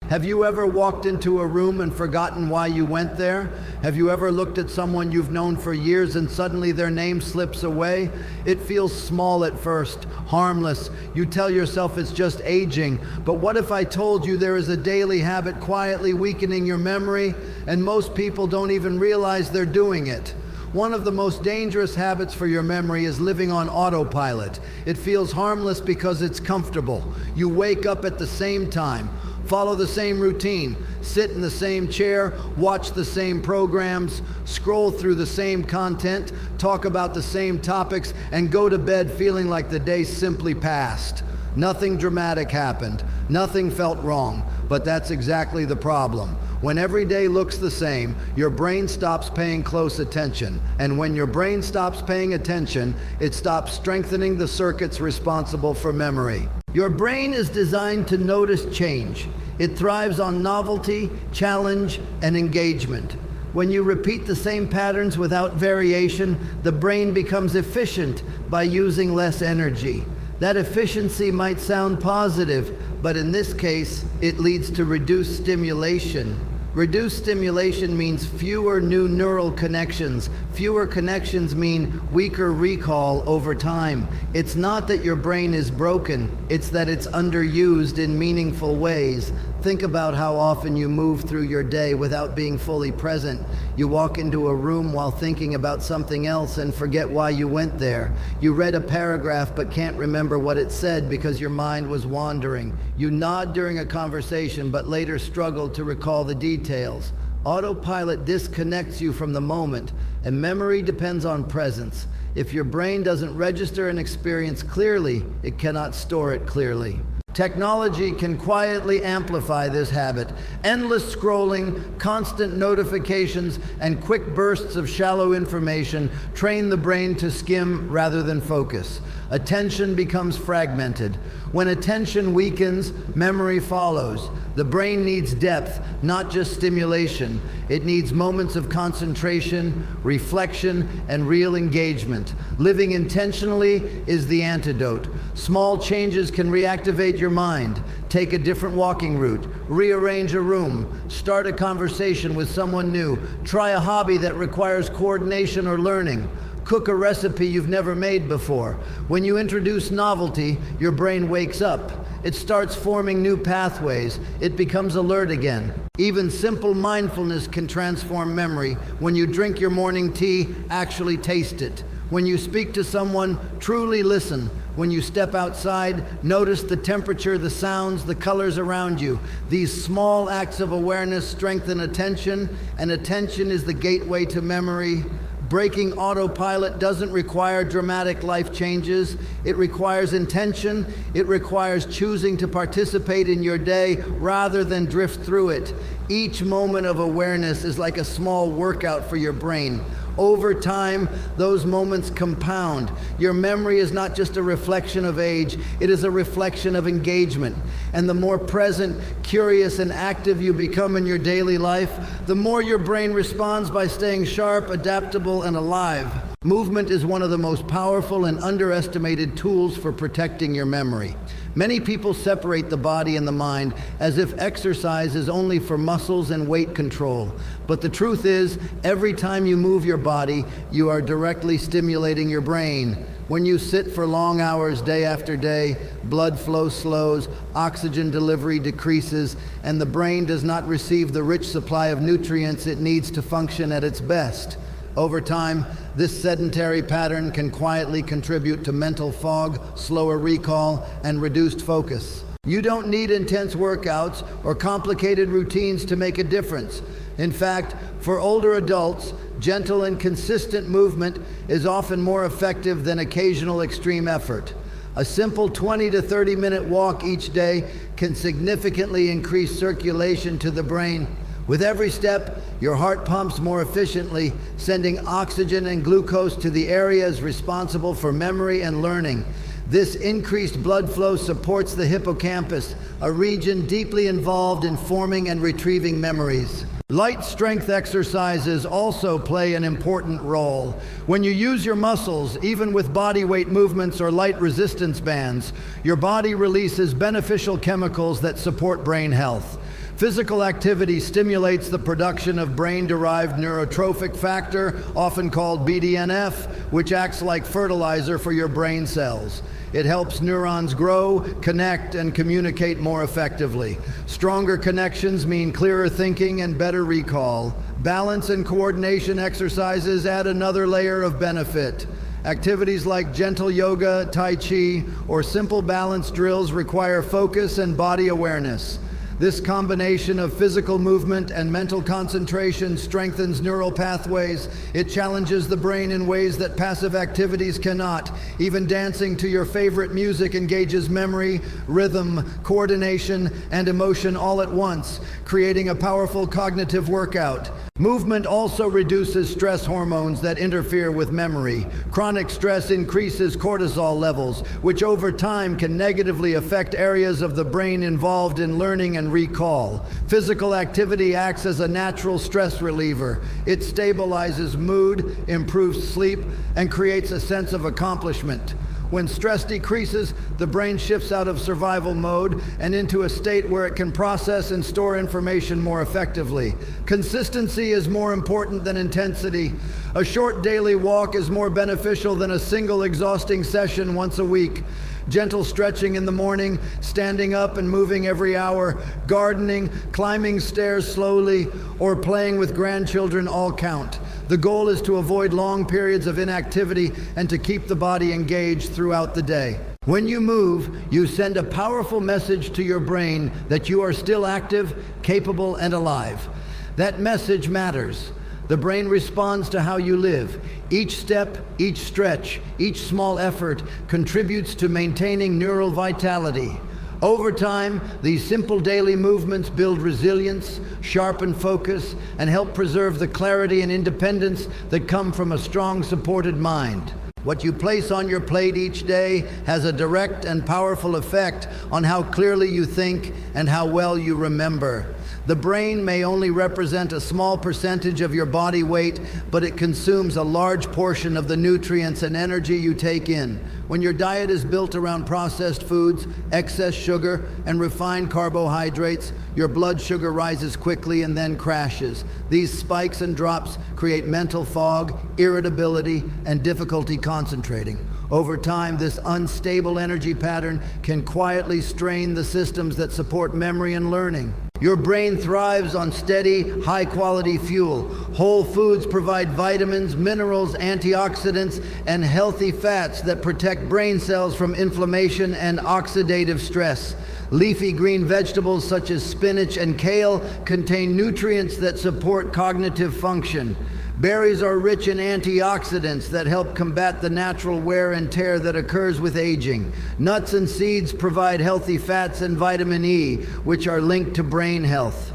Have you ever walked into a room and forgotten why you went there? Have you ever looked at someone you've known for years and suddenly their name slips away? It feels small at first, harmless. You tell yourself it's just aging. But what if I told you there is a daily habit quietly weakening your memory, and most people don't even realize they're doing it? One of the most dangerous habits for your memory is living on autopilot. It feels harmless because it's comfortable. You wake up at the same time, follow the same routine, sit in the same chair, watch the same programs, scroll through the same content, talk about the same topics, and go to bed feeling like the day simply passed. Nothing dramatic happened. Nothing felt wrong. But that's exactly the problem. When every day looks the same, your brain stops paying close attention. And when your brain stops paying attention, it stops strengthening the circuits responsible for memory. Your brain is designed to notice change. It thrives on novelty, challenge, and engagement. When you repeat the same patterns without variation, the brain becomes efficient by using less energy. That efficiency might sound positive, but in this case, it leads to reduced stimulation. Reduced stimulation means fewer new neural connections. Fewer connections mean weaker recall over time. It's not that your brain is broken, it's that it's underused in meaningful ways. Think about how often you move through your day without being fully present. You walk into a room while thinking about something else and forget why you went there. You read a paragraph but can't remember what it said because your mind was wandering. You nod during a conversation but later struggle to recall the details. Autopilot disconnects you from the moment, and memory depends on presence. If your brain doesn't register an experience clearly, it cannot store it clearly. Technology can quietly amplify this habit. Endless scrolling, constant notifications, and quick bursts of shallow information train the brain to skim rather than focus. Attention becomes fragmented. When attention weakens, memory follows. The brain needs depth, not just stimulation. It needs moments of concentration, reflection, and real engagement. Living intentionally is the antidote. Small changes can reactivate your mind. Take a different walking route, rearrange a room, start a conversation with someone new, try a hobby that requires coordination or learning. Cook a recipe you've never made before. When you introduce novelty, your brain wakes up. It starts forming new pathways. It becomes alert again. Even simple mindfulness can transform memory. When you drink your morning tea, actually taste it. When you speak to someone, truly listen. When you step outside, notice the temperature, the sounds, the colors around you. These small acts of awareness strengthen attention, and attention is the gateway to memory. Breaking autopilot doesn't require dramatic life changes. It requires intention. It requires choosing to participate in your day rather than drift through it. Each moment of awareness is like a small workout for your brain. Over time, those moments compound. Your memory is not just a reflection of age, it is a reflection of engagement. And the more present, curious, and active you become in your daily life, the more your brain responds by staying sharp, adaptable, and alive. Movement is one of the most powerful and underestimated tools for protecting your memory. Many people separate the body and the mind as if exercise is only for muscles and weight control. But the truth is, every time you move your body, you are directly stimulating your brain. When you sit for long hours day after day, blood flow slows, oxygen delivery decreases, and the brain does not receive the rich supply of nutrients it needs to function at its best. Over time, this sedentary pattern can quietly contribute to mental fog, slower recall, and reduced focus. You don't need intense workouts or complicated routines to make a difference. In fact, for older adults, gentle and consistent movement is often more effective than occasional extreme effort. A simple 20 to 30-minute walk each day can significantly increase circulation to the brain. With every step, your heart pumps more efficiently, sending oxygen and glucose to the areas responsible for memory and learning. This increased blood flow supports the hippocampus, a region deeply involved in forming and retrieving memories. Light strength exercises also play an important role. When you use your muscles, even with body weight movements or light resistance bands, your body releases beneficial chemicals that support brain health. Physical activity stimulates the production of brain-derived neurotrophic factor, often called BDNF, which acts like fertilizer for your brain cells. It helps neurons grow, connect, and communicate more effectively. Stronger connections mean clearer thinking and better recall. Balance and coordination exercises add another layer of benefit. Activities like gentle yoga, tai chi, or simple balance drills require focus and body awareness. This combination of physical movement and mental concentration strengthens neural pathways. It challenges the brain in ways that passive activities cannot. Even dancing to your favorite music engages memory, rhythm, coordination, and emotion all at once, creating a powerful cognitive workout. Movement also reduces stress hormones that interfere with memory. Chronic stress increases cortisol levels, which over time can negatively affect areas of the brain involved in learning and recall. Physical activity acts as a natural stress reliever. It stabilizes mood, improves sleep, and creates a sense of accomplishment. When stress decreases, the brain shifts out of survival mode and into a state where it can process and store information more effectively. Consistency is more important than intensity. A short daily walk is more beneficial than a single exhausting session once a week. Gentle stretching in the morning, standing up and moving every hour, gardening, climbing stairs slowly, or playing with grandchildren all count. The goal is to avoid long periods of inactivity and to keep the body engaged throughout the day. When you move, you send a powerful message to your brain that you are still active, capable, and alive. That message matters. The brain responds to how you live. Each step, each stretch, each small effort contributes to maintaining neural vitality. Over time, these simple daily movements build resilience, sharpen focus, and help preserve the clarity and independence that come from a strong, supported mind. What you place on your plate each day has a direct and powerful effect on how clearly you think and how well you remember. The brain may only represent a small percentage of your body weight, but it consumes a large portion of the nutrients and energy you take in. When your diet is built around processed foods, excess sugar, and refined carbohydrates, your blood sugar rises quickly and then crashes. These spikes and drops create mental fog, irritability, and difficulty concentrating. Over time, this unstable energy pattern can quietly strain the systems that support memory and learning. Your brain thrives on steady, high-quality fuel. Whole foods provide vitamins, minerals, antioxidants, and healthy fats that protect brain cells from inflammation and oxidative stress. Leafy green vegetables such as spinach and kale contain nutrients that support cognitive function. Berries are rich in antioxidants that help combat the natural wear and tear that occurs with aging. Nuts and seeds provide healthy fats and vitamin E, which are linked to brain health.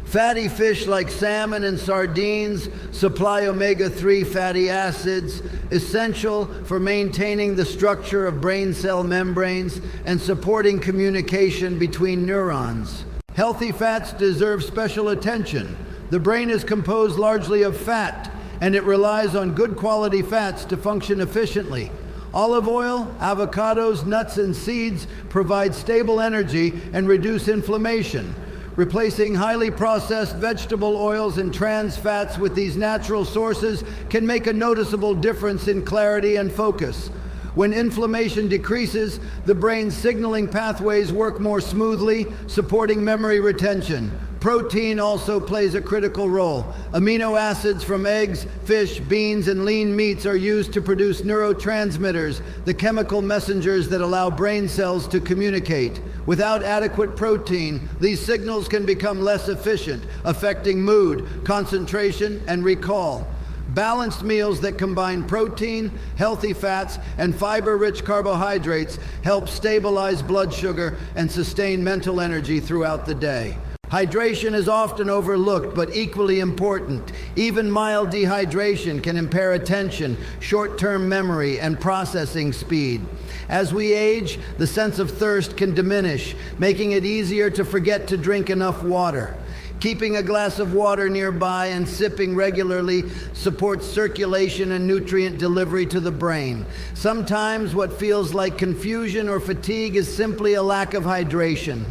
Fatty fish like salmon and sardines supply omega-3 fatty acids, essential for maintaining the structure of brain cell membranes and supporting communication between neurons. Healthy fats deserve special attention. The brain is composed largely of fat, and it relies on good quality fats to function efficiently. Olive oil, avocados, nuts, and seeds provide stable energy and reduce inflammation. Replacing highly processed vegetable oils and trans fats with these natural sources can make a noticeable difference in clarity and focus. When inflammation decreases, the brain's signaling pathways work more smoothly, supporting memory retention. Protein also plays a critical role. Amino acids from eggs, fish, beans, and lean meats are used to produce neurotransmitters, the chemical messengers that allow brain cells to communicate. Without adequate protein, these signals can become less efficient, affecting mood, concentration, and recall. Balanced meals that combine protein, healthy fats, and fiber-rich carbohydrates help stabilize blood sugar and sustain mental energy throughout the day. Hydration is often overlooked, but equally important. Even mild dehydration can impair attention, short-term memory, and processing speed. As we age, the sense of thirst can diminish, making it easier to forget to drink enough water. Keeping a glass of water nearby and sipping regularly supports circulation and nutrient delivery to the brain. Sometimes what feels like confusion or fatigue is simply a lack of hydration.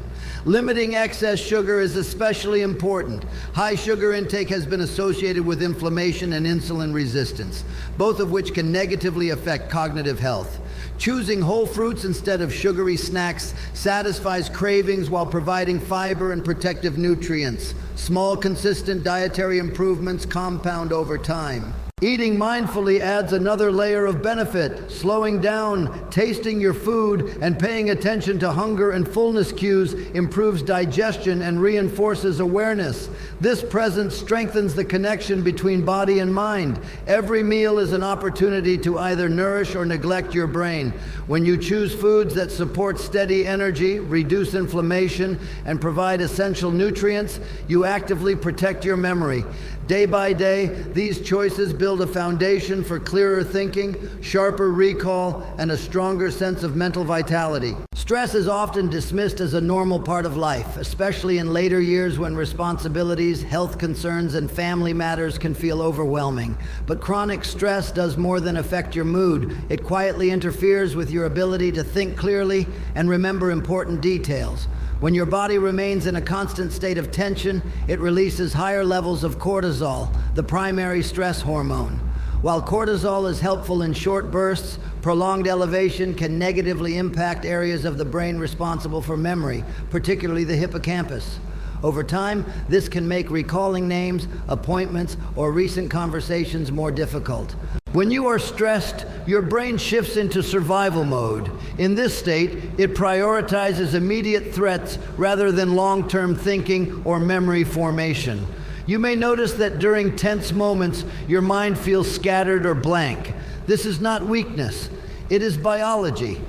Limiting excess sugar is especially important. High sugar intake has been associated with inflammation and insulin resistance, both of which can negatively affect cognitive health. Choosing whole fruits instead of sugary snacks satisfies cravings while providing fiber and protective nutrients. Small, consistent dietary improvements compound over time. Eating mindfully adds another layer of benefit. Slowing down, tasting your food, and paying attention to hunger and fullness cues improves digestion and reinforces awareness. This presence strengthens the connection between body and mind. Every meal is an opportunity to either nourish or neglect your brain. When you choose foods that support steady energy, reduce inflammation, and provide essential nutrients, you actively protect your memory. Day by day, these choices build a foundation for clearer thinking, sharper recall, and a stronger sense of mental vitality. Stress is often dismissed as a normal part of life, especially in later years when responsibilities, health concerns, and family matters can feel overwhelming. But chronic stress does more than affect your mood. It quietly interferes with your ability to think clearly and remember important details. When your body remains in a constant state of tension, it releases higher levels of cortisol, the primary stress hormone. While cortisol is helpful in short bursts, prolonged elevation can negatively impact areas of the brain responsible for memory, particularly the hippocampus. Over time, this can make recalling names, appointments, or recent conversations more difficult. When you are stressed, your brain shifts into survival mode. In this state, it prioritizes immediate threats rather than long-term thinking or memory formation. You may notice that during tense moments, your mind feels scattered or blank. This is not weakness, it is biology.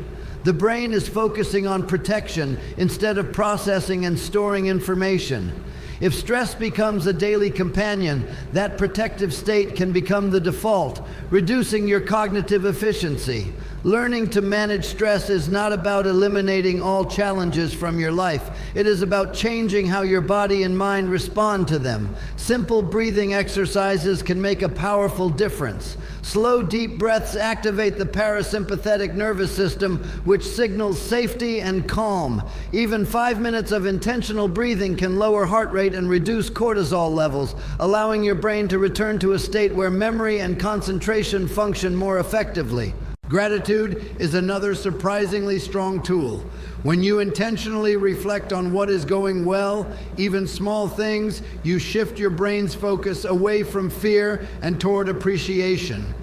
The brain is focusing on protection instead of processing and storing information. If stress becomes a daily companion, that protective state can become the default, reducing your cognitive efficiency. Learning to manage stress is not about eliminating all challenges from your life. It is about changing how your body and mind respond to them. Simple breathing exercises can make a powerful difference. Slow, deep breaths activate the parasympathetic nervous system, which signals safety and calm. Even 5 minutes of intentional breathing can lower heart rate and reduce cortisol levels, allowing your brain to return to a state where memory and concentration function more effectively. Gratitude is another surprisingly strong tool. When you intentionally reflect on what is going well, even small things, you shift your brain's focus away from fear and toward appreciation.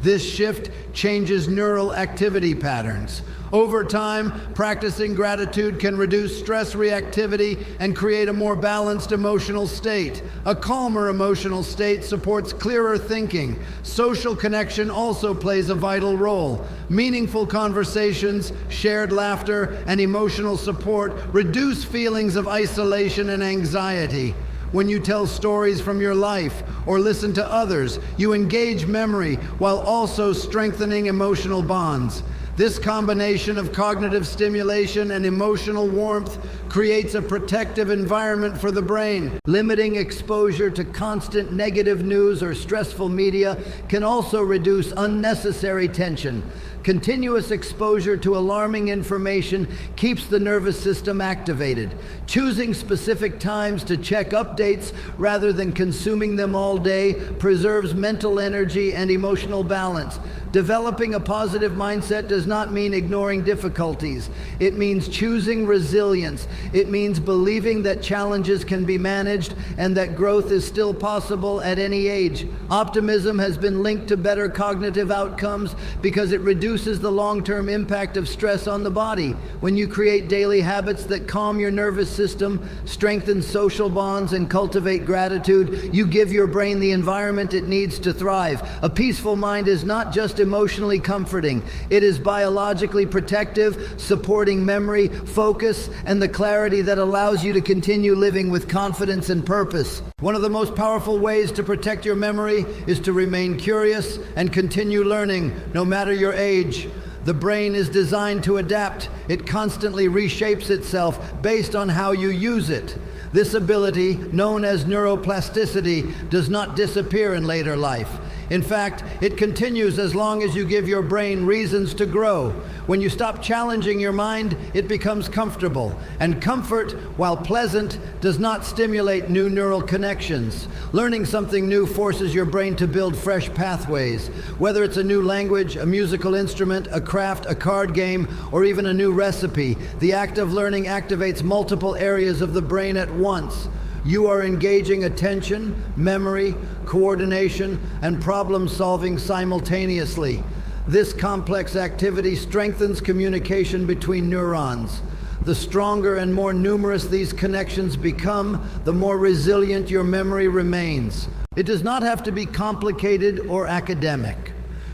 This shift changes neural activity patterns. Over time, practicing gratitude can reduce stress reactivity and create a more balanced emotional state. A calmer emotional state supports clearer thinking. Social connection also plays a vital role. Meaningful conversations, shared laughter, and emotional support reduce feelings of isolation and anxiety. When you tell stories from your life or listen to others, you engage memory while also strengthening emotional bonds. This combination of cognitive stimulation and emotional warmth creates a protective environment for the brain. Limiting exposure to constant negative news or stressful media can also reduce unnecessary tension. Continuous exposure to alarming information keeps the nervous system activated. Choosing specific times to check updates rather than consuming them all day preserves mental energy and emotional balance. Developing a positive mindset does not mean ignoring difficulties. It means choosing resilience. It means believing that challenges can be managed and that growth is still possible at any age. Optimism has been linked to better cognitive outcomes because it reduces the long-term impact of stress on the body. When you create daily habits that calm your nervous system, strengthen social bonds, and cultivate gratitude, you give your brain the environment it needs to thrive. A peaceful mind is not just emotionally comforting. It is biologically protective, supporting memory, focus, and the clarity that allows you to continue living with confidence and purpose. One of the most powerful ways to protect your memory is to remain curious and continue learning, no matter your age. The brain is designed to adapt. It constantly reshapes itself based on how you use it. This ability, known as neuroplasticity, does not disappear in later life. In fact, it continues as long as you give your brain reasons to grow. When you stop challenging your mind, it becomes comfortable. And comfort, while pleasant, does not stimulate new neural connections. Learning something new forces your brain to build fresh pathways. Whether it's a new language, a musical instrument, a craft, a card game, or even a new recipe, the act of learning activates multiple areas of the brain at once. You are engaging attention, memory, coordination, and problem solving simultaneously. This complex activity strengthens communication between neurons. The stronger and more numerous these connections become, the more resilient your memory remains. It does not have to be complicated or academic.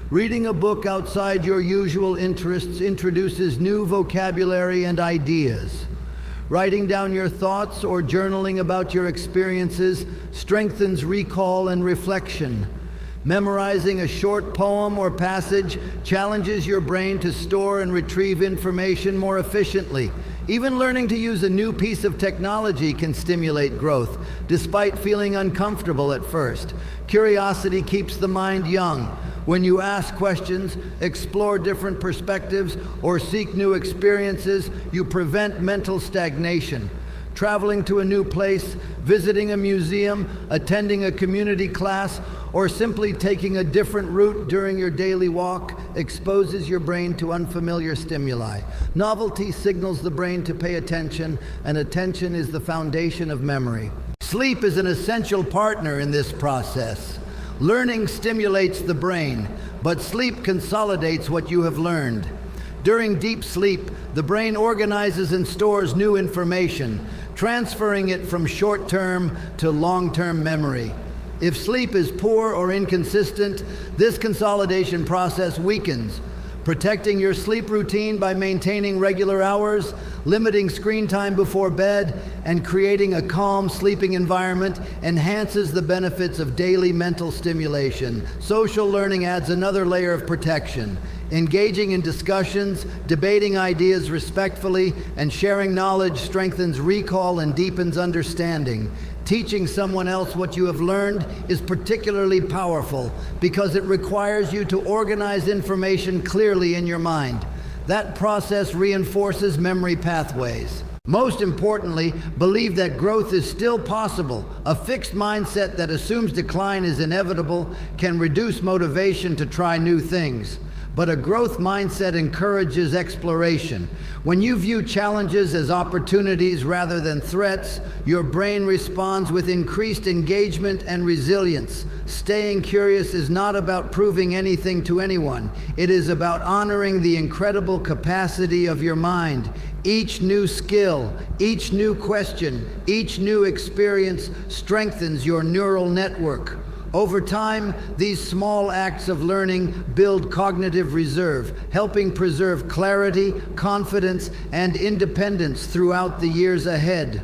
Reading a book outside your usual interests introduces new vocabulary and ideas. Writing down your thoughts or journaling about your experiences strengthens recall and reflection. Memorizing a short poem or passage challenges your brain to store and retrieve information more efficiently. Even learning to use a new piece of technology can stimulate growth, despite feeling uncomfortable at first. Curiosity keeps the mind young. When you ask questions, explore different perspectives, or seek new experiences, you prevent mental stagnation. Traveling to a new place, visiting a museum, attending a community class, or simply taking a different route during your daily walk exposes your brain to unfamiliar stimuli. Novelty signals the brain to pay attention, and attention is the foundation of memory. Sleep is an essential partner in this process. Learning stimulates the brain, but sleep consolidates what you have learned. During deep sleep, the brain organizes and stores new information, transferring it from short-term to long-term memory. If sleep is poor or inconsistent, this consolidation process weakens. Protecting your sleep routine by maintaining regular hours, limiting screen time before bed, and creating a calm sleeping environment enhances the benefits of daily mental stimulation. Social learning adds another layer of protection. Engaging in discussions, debating ideas respectfully, and sharing knowledge strengthens recall and deepens understanding. Teaching someone else what you have learned is particularly powerful because it requires you to organize information clearly in your mind. That process reinforces memory pathways. Most importantly, believe that growth is still possible. A fixed mindset that assumes decline is inevitable can reduce motivation to try new things. But a growth mindset encourages exploration. When you view challenges as opportunities rather than threats, your brain responds with increased engagement and resilience. Staying curious is not about proving anything to anyone. It is about honoring the incredible capacity of your mind. Each new skill, each new question, each new experience strengthens your neural network. Over time, these small acts of learning build cognitive reserve, helping preserve clarity, confidence, and independence throughout the years ahead.